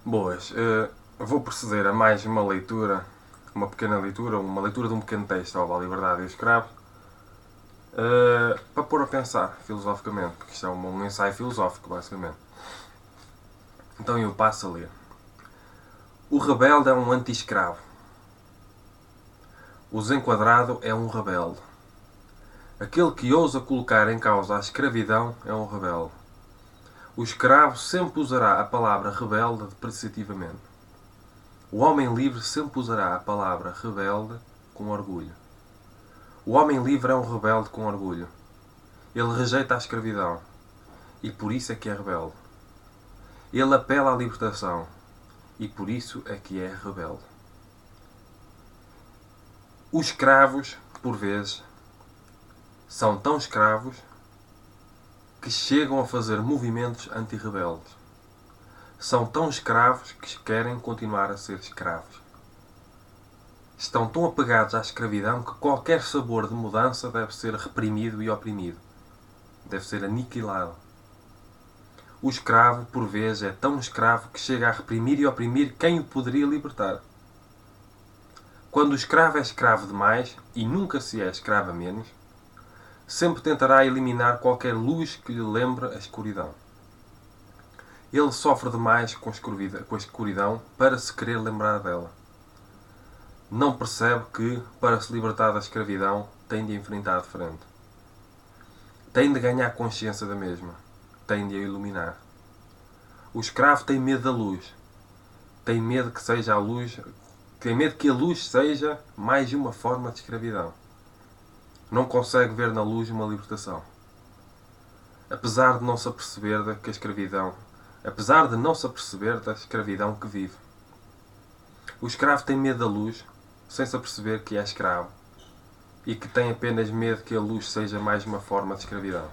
Boas. Vou proceder a mais uma leitura, uma pequena leitura, uma leitura de um pequeno texto ao A Liberdade e o Escravo, para pôr a pensar filosoficamente, porque isto é um ensaio filosófico, basicamente. Então eu passo a ler. O rebelde é um anti-escravo. O desenquadrado é um rebelde. Aquele que ousa colocar em causa a escravidão é um rebelde. O escravo sempre usará a palavra rebelde depreciativamente. O homem livre sempre usará a palavra rebelde com orgulho. O homem livre é um rebelde com orgulho. Ele rejeita a escravidão e por isso é que é rebelde. Ele apela à libertação e por isso é que é rebelde. Os escravos, por vezes, são tão escravos que chegam a fazer movimentos anti-rebeldes. São tão escravos que querem continuar a ser escravos. Estão tão apegados à escravidão que qualquer sabor de mudança deve ser reprimido e oprimido. Deve ser aniquilado. O escravo, por vezes, é tão escravo que chega a reprimir e oprimir quem o poderia libertar. Quando o escravo é escravo demais, e nunca se é escravo a menos, sempre tentará eliminar qualquer luz que lhe lembre a escuridão. Ele sofre demais com a escuridão para se querer lembrar dela. Não percebe que, para se libertar da escravidão, tem de enfrentar de frente. Tem de ganhar consciência da mesma. Tem de a iluminar. O escravo tem medo da luz. Tem medo que seja a luz. Tem medo que a luz seja mais uma forma de escravidão. Não consegue ver na luz uma libertação. Apesar de não se aperceber que a escravidão, apesar de não se aperceber da escravidão que vive. O escravo tem medo da luz, sem se aperceber que é escravo, e que tem apenas medo que a luz seja mais uma forma de escravidão.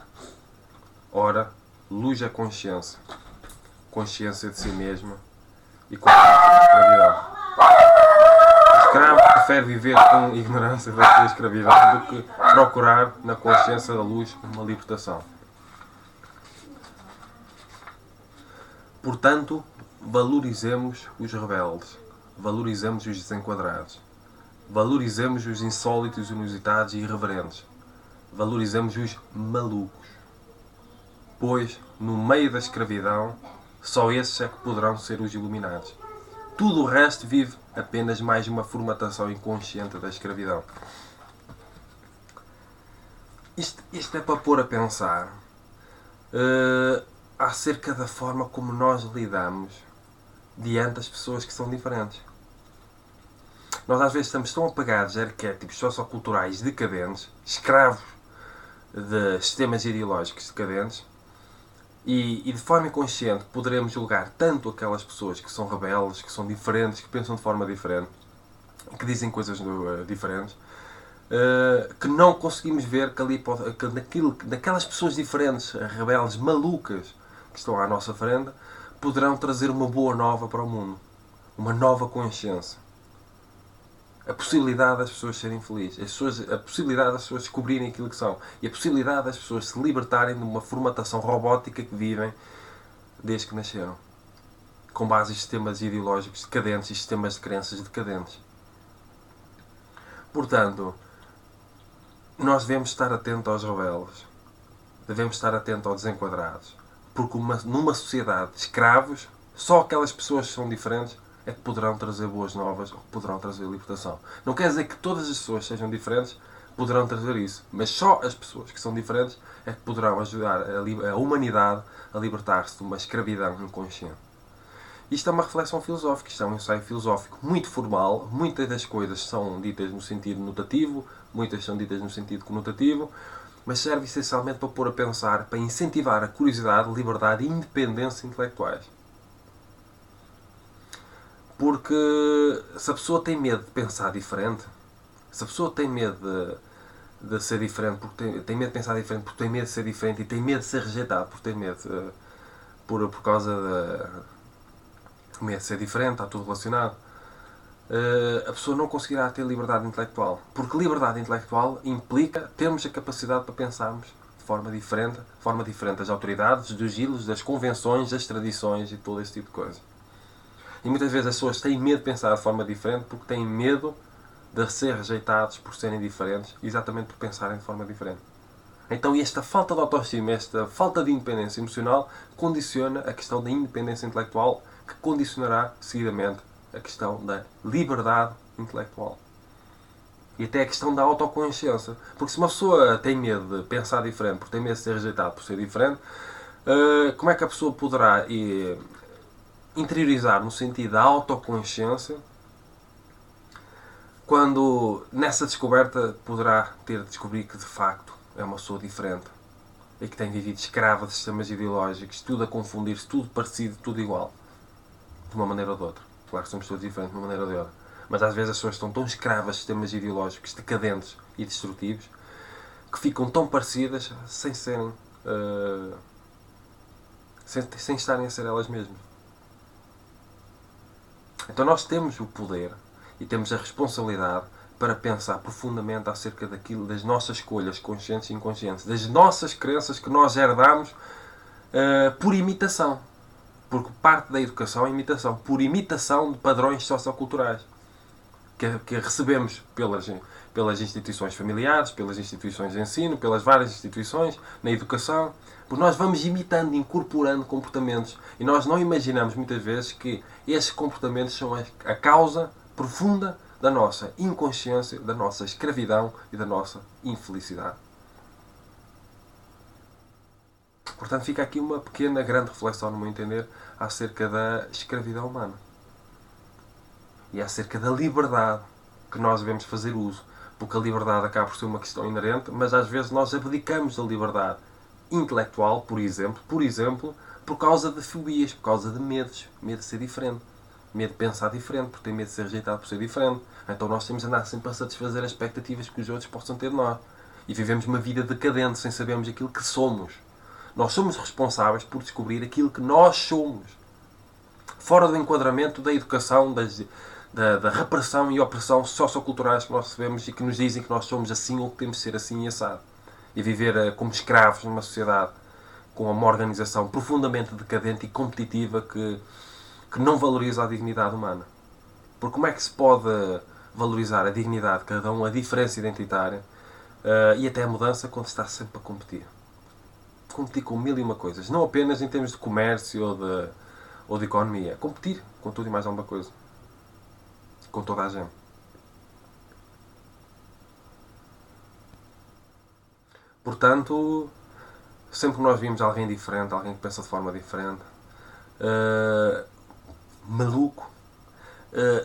Ora, luz é consciência. Consciência de si mesma e consciência de escravidão. O escravo prefere viver com ignorância da sua escravidão do que procurar na consciência da luz uma libertação. Portanto, valorizemos os rebeldes, valorizemos os desenquadrados, valorizemos os insólitos, inusitados e irreverentes, valorizemos os malucos, pois, no meio da escravidão, só esses é que poderão ser os iluminados. Tudo o resto vive apenas mais uma formatação inconsciente da escravidão. Isto é para pôr a pensar acerca da forma como nós lidamos diante das pessoas que são diferentes. Nós às vezes estamos tão apegados a arquétipos socioculturais decadentes, escravos de sistemas ideológicos decadentes, e de forma inconsciente poderemos julgar tanto aquelas pessoas que são rebeldes, que são diferentes, que pensam de forma diferente, que dizem coisas diferentes, que não conseguimos ver que ali pode, que naquelas pessoas diferentes, rebeldes, malucas, que estão à nossa frente, poderão trazer uma boa nova para o mundo. Uma nova consciência. A possibilidade das pessoas serem felizes. A possibilidade das pessoas descobrirem aquilo que são. E a possibilidade das pessoas se libertarem de uma formatação robótica que vivem desde que nasceram. Com base em sistemas ideológicos decadentes e sistemas de crenças decadentes. Portanto, nós devemos estar atentos aos rebeldes. Devemos estar atentos aos desenquadrados. Porque numa sociedade de escravos, só aquelas pessoas que são diferentes é que poderão trazer boas novas ou que poderão trazer libertação. Não quer dizer que todas as pessoas sejam diferentes, poderão trazer isso. Mas só as pessoas que são diferentes é que poderão ajudar a humanidade a libertar-se de uma escravidão inconsciente. Isto é uma reflexão filosófica, isto é um ensaio filosófico muito formal. Muitas das coisas são ditas no sentido notativo, muitas são ditas no sentido conotativo, mas serve essencialmente para pôr a pensar, para incentivar a curiosidade, liberdade e independência intelectuais. Porque se a pessoa tem medo de pensar diferente, se a pessoa tem medo de ser diferente, porque tem medo de pensar diferente, porque tem medo de ser diferente e tem medo de ser rejeitado, porque tem medo por causa de medo de ser diferente, está tudo relacionado, a pessoa não conseguirá ter liberdade intelectual. Porque liberdade intelectual implica termos a capacidade para pensarmos de forma diferente das autoridades, dos giros, das convenções, das tradições e todo esse tipo de coisa. E muitas vezes as pessoas têm medo de pensar de forma diferente porque têm medo de ser rejeitados por serem diferentes, exatamente por pensarem de forma diferente. Então esta falta de autoestima, esta falta de independência emocional condiciona a questão da independência intelectual, que condicionará seguidamente a questão da liberdade intelectual. E até a questão da autoconsciência. Porque se uma pessoa tem medo de pensar diferente, porque tem medo de ser rejeitado por ser diferente, como é que a pessoa poderá interiorizar no sentido da autoconsciência quando nessa descoberta poderá ter de descobrir que de facto é uma pessoa diferente e que tem vivido escrava de sistemas ideológicos, tudo a confundir-se, tudo parecido, tudo igual, de uma maneira ou de outra. Claro que somos todos diferentes de uma maneira ou de outra, mas às vezes as pessoas estão tão escravas de sistemas ideológicos decadentes e destrutivos que ficam tão parecidas sem serem sem estarem a ser elas mesmas. Então nós temos o poder e temos a responsabilidade para pensar profundamente acerca daquilo, das nossas escolhas conscientes e inconscientes, das nossas crenças que nós herdamos por imitação. Porque parte da educação é imitação, por imitação de padrões socioculturais que recebemos pelas instituições familiares, pelas instituições de ensino, pelas várias instituições, na educação. Porque nós vamos imitando, incorporando comportamentos e nós não imaginamos muitas vezes que esses comportamentos são a causa profunda da nossa inconsciência, da nossa escravidão e da nossa infelicidade. Portanto, fica aqui uma pequena, grande reflexão, no meu entender, acerca da escravidão humana. E acerca da liberdade que nós devemos fazer uso. Porque a liberdade acaba por ser uma questão inerente, mas às vezes nós abdicamos da liberdade intelectual, por exemplo, por causa de fobias, por causa de medos. Medo de ser diferente. Medo de pensar diferente, porque tem medo de ser rejeitado por ser diferente. Então nós temos de andar sempre a satisfazer as expectativas que os outros possam ter de nós. E vivemos uma vida decadente sem sabermos aquilo que somos. Nós somos responsáveis por descobrir aquilo que nós somos. Fora do enquadramento da educação, da repressão e opressão socioculturais que nós recebemos e que nos dizem que nós somos assim ou que temos de ser assim e assado. E viver como escravos numa sociedade com uma organização profundamente decadente e competitiva que não valoriza a dignidade humana. Porque como é que se pode valorizar a dignidade de cada um, a diferença identitária e até a mudança quando se está sempre a competir? Competir com mil e uma coisas. Não apenas em termos de comércio ou de economia. Competir com tudo e mais alguma coisa. Com toda a gente. Portanto, sempre que nós vimos alguém diferente, alguém que pensa de forma diferente, maluco,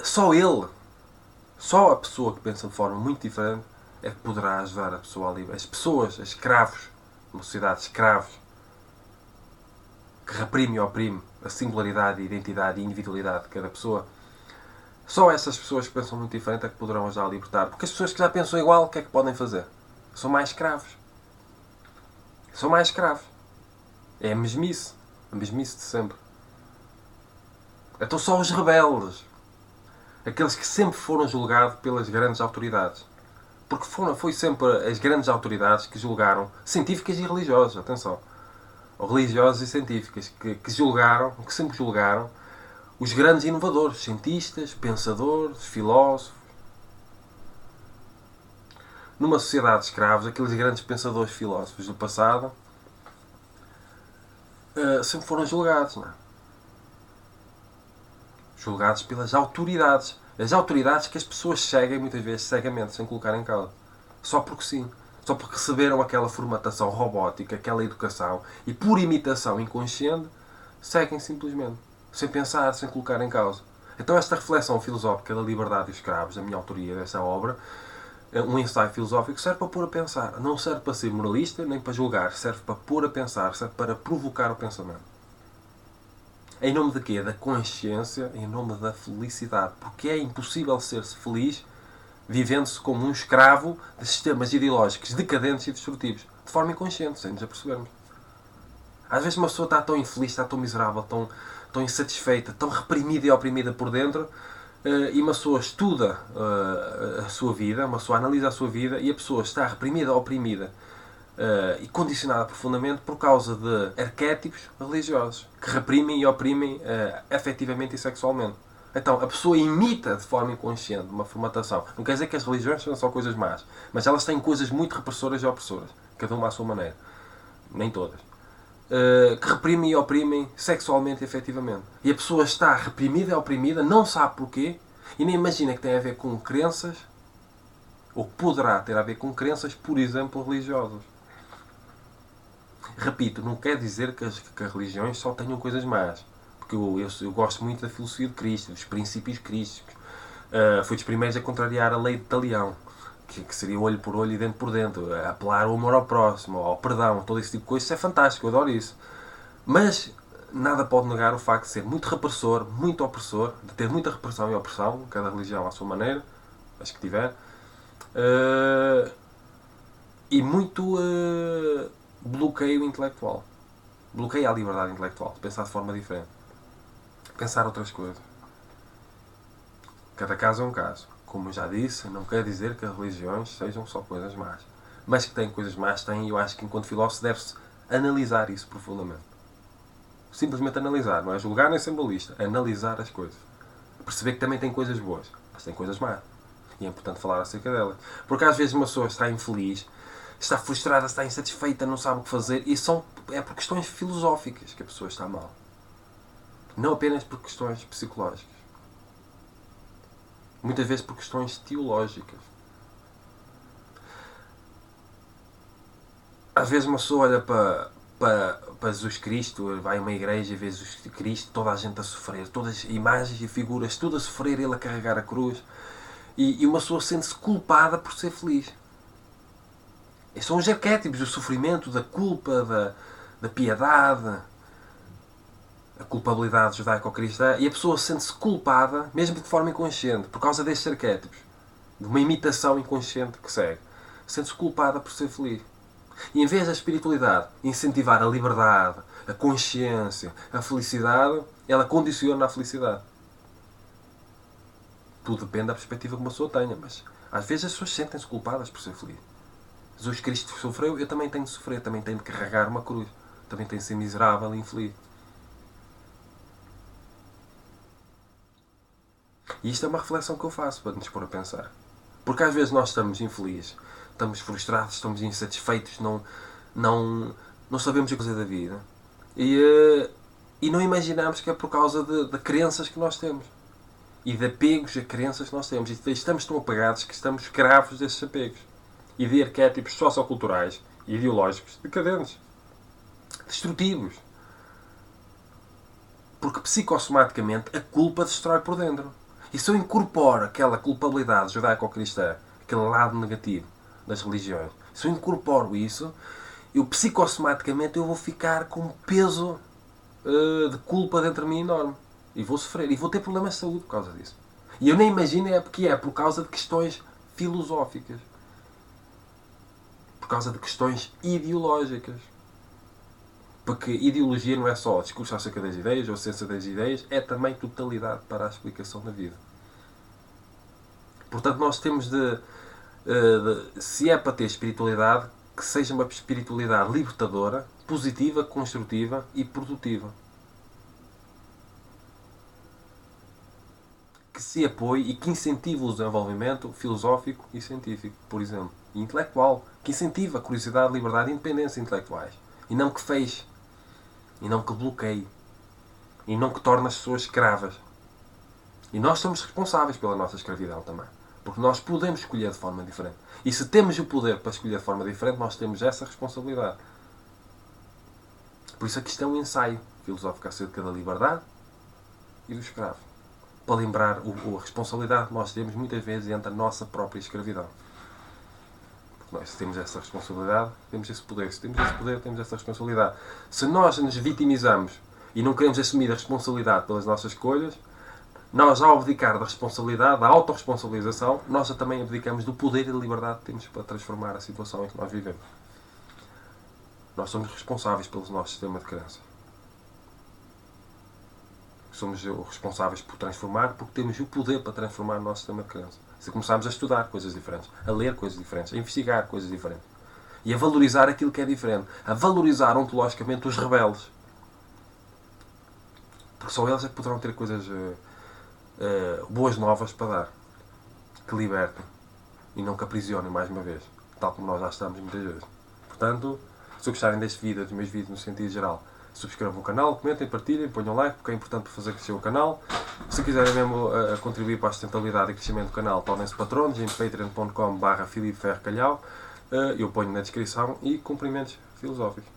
só a pessoa que pensa de forma muito diferente é que poderá ajudar a pessoa a livre. As pessoas, as escravos, uma sociedade de escravos, que reprime e oprime a singularidade, a identidade e a individualidade de cada pessoa, só essas pessoas que pensam muito diferente é que poderão ajudar a libertar. Porque as pessoas que já pensam igual, o que é que podem fazer? São mais escravos. São mais escravos. É a mesmice. A mesmice de sempre. Então só os rebeldes. Aqueles que sempre foram julgados pelas grandes autoridades. Porque foi sempre as grandes autoridades que julgaram, científicas e religiosas, atenção. Ou religiosas e científicas, que sempre julgaram os grandes inovadores, cientistas, pensadores, filósofos. Numa sociedade de escravos, aqueles grandes pensadores filósofos do passado sempre foram julgados, não é? Julgados pelas autoridades. As autoridades que as pessoas seguem muitas vezes cegamente, sem colocar em causa. Só porque sim. Só porque receberam aquela formatação robótica, aquela educação, e por imitação inconsciente, seguem simplesmente. Sem pensar, sem colocar em causa. Então esta reflexão filosófica da liberdade dos escravos, da minha autoria dessa obra, um ensaio filosófico, serve para pôr a pensar. Não serve para ser moralista, nem para julgar. Serve para pôr a pensar, serve para provocar o pensamento. Em nome de quê? Da consciência, em nome da felicidade. Porque é impossível ser-se feliz vivendo-se como um escravo de sistemas ideológicos decadentes e destrutivos. De forma inconsciente, sem nos apercebermos. Às vezes uma pessoa está tão infeliz, está tão miserável, tão insatisfeita, tão reprimida e oprimida por dentro, e uma pessoa estuda a sua vida, uma pessoa analisa a sua vida, e a pessoa está reprimida, oprimida, e condicionada profundamente por causa de arquétipos religiosos que reprimem e oprimem afetivamente e sexualmente. Então, a pessoa imita de forma inconsciente uma formatação. Não quer dizer que as religiões são só coisas más, mas elas têm coisas muito repressoras e opressoras, cada uma à sua maneira. Nem todas. Que reprimem e oprimem sexualmente e efetivamente. E a pessoa está reprimida e oprimida, não sabe porquê, e nem imagina que tem a ver com crenças, ou poderá ter a ver com crenças, por exemplo, religiosas. Repito, não quer dizer que as religiões só tenham coisas más. Porque eu gosto muito da filosofia de Cristo, dos princípios crísticos. Foi dos primeiros a contrariar a lei de Talião, que seria olho por olho e dente por dentro. Apelar ao amor ao próximo, ao perdão, todo esse tipo de coisa. Isso é fantástico, eu adoro isso. Mas nada pode negar o facto de ser muito repressor, muito opressor, de ter muita repressão e opressão, cada religião à sua maneira, as que tiver. E muito bloqueio intelectual. Bloqueia a liberdade intelectual de pensar de forma diferente. Pensar outras coisas. Cada caso é um caso. Como eu já disse, não quer dizer que as religiões sejam só coisas más. Mas que têm coisas más, têm, e eu acho que enquanto filósofo deve-se analisar isso profundamente. Simplesmente analisar, não é julgar nem ser moralista. Analisar as coisas. Perceber que também tem coisas boas, mas tem coisas más. E é importante falar acerca delas. Porque às vezes uma pessoa está infeliz, está frustrada, está insatisfeita, não sabe o que fazer, e é por questões filosóficas que a pessoa está mal. Não apenas por questões psicológicas. Muitas vezes por questões teológicas. Às vezes uma pessoa olha para Jesus Cristo, vai a uma igreja e vê Jesus Cristo, toda a gente a sofrer, todas as imagens e figuras, tudo a sofrer, ele a carregar a cruz. E uma pessoa sente-se culpada por ser feliz. E são os arquétipos do sofrimento, da culpa, da piedade, a culpabilidade judaico-cristã, e a pessoa sente-se culpada, mesmo de forma inconsciente, por causa destes arquétipos, de uma imitação inconsciente que segue. Sente-se culpada por ser feliz. E em vez da espiritualidade incentivar a liberdade, a consciência, a felicidade, ela condiciona a felicidade. Tudo depende da perspectiva que uma pessoa tenha, mas às vezes as pessoas sentem-se culpadas por ser feliz. Jesus Cristo sofreu, eu também tenho de sofrer, também tenho de carregar uma cruz, também tenho de ser miserável e infeliz. E isto é uma reflexão que eu faço para nos pôr a pensar. Porque às vezes nós estamos infelizes, estamos frustrados, estamos insatisfeitos, não sabemos o que fazer da vida. E não imaginamos que é por causa de crenças que nós temos. E de apegos a crenças que nós temos. E estamos tão apegados que estamos escravos desses apegos. E de arquétipos socioculturais e ideológicos decadentes. Destrutivos. Porque psicossomaticamente a culpa destrói por dentro. E se eu incorporo aquela culpabilidade judaico-cristã, aquele lado negativo das religiões, se eu incorporo isso, eu psicossomaticamente eu vou ficar com um peso de culpa dentro de mim enorme. E vou sofrer. E vou ter problemas de saúde por causa disso. E eu nem imagino porque é por causa de questões filosóficas. Por causa de questões ideológicas. Porque ideologia não é só discurso acerca das ideias ou ciência das ideias, é também totalidade para a explicação da vida. Portanto, nós temos se é para ter espiritualidade, que seja uma espiritualidade libertadora, positiva, construtiva e produtiva. Que se apoie e que incentive o desenvolvimento filosófico e científico, por exemplo, e intelectual, que incentive a curiosidade, liberdade e independência intelectuais, e não que feche, e não que bloqueie, e não que torne as pessoas escravas. E nós somos responsáveis pela nossa escravidão também, porque nós podemos escolher de forma diferente. E se temos o poder para escolher de forma diferente, nós temos essa responsabilidade. Por isso aqui está um ensaio filosófico acerca da liberdade e do escravo. Para lembrar a responsabilidade que nós temos muitas vezes entre a nossa própria escravidão. Porque nós temos essa responsabilidade, temos esse poder. Se temos esse poder, temos essa responsabilidade. Se nós nos vitimizamos e não queremos assumir a responsabilidade pelas nossas escolhas, nós, ao abdicar da responsabilidade, da autorresponsabilização, nós também abdicamos do poder e da liberdade que temos para transformar a situação em que nós vivemos. Nós somos responsáveis pelo nosso sistema de crenças. Somos responsáveis por transformar, porque temos o poder para transformar o nosso sistema de crenças. Se começarmos a estudar coisas diferentes, a ler coisas diferentes, a investigar coisas diferentes. E a valorizar aquilo que é diferente. A valorizar ontologicamente os rebeldes. Porque só eles é que poderão ter coisas boas novas para dar. Que libertem. E não que aprisionem mais uma vez. Tal como nós já estamos muitas vezes. Portanto, se gostarem deste vídeo, dos meus vídeos no sentido geral, subscrevam o canal, comentem, partilhem, ponham like, porque é importante para fazer crescer o canal. Se quiserem mesmo contribuir para a sustentabilidade e crescimento do canal, tornem-se patronos em patreon.com/Filipe Ferro Calhau. Eu ponho na descrição e cumprimentos filosóficos.